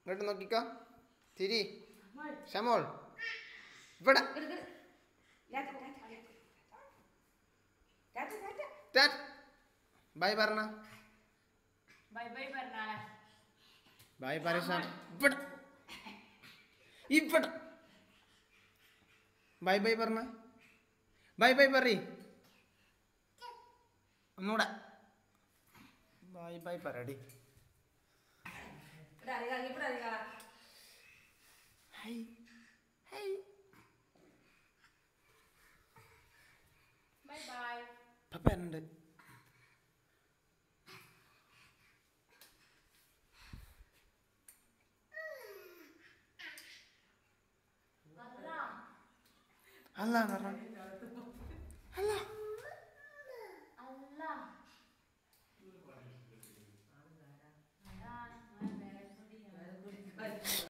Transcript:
ഇങ്ങോട്ട് നോക്കിക്കോ. തിരി. ഷമോൾ ഇവിടെ. ബൈ പറഞ്ഞ. ബൈ പറ. ഇവിടെ ഇവിടെ. ബൈ ബൈ പറഞ്ഞ. ബൈ ബൈ പറ. ഒന്നൂടെ ബൈ ബൈ പറടി. Hi hi. Bye bye. പപ്പ ഉണ്ട്. അല്ല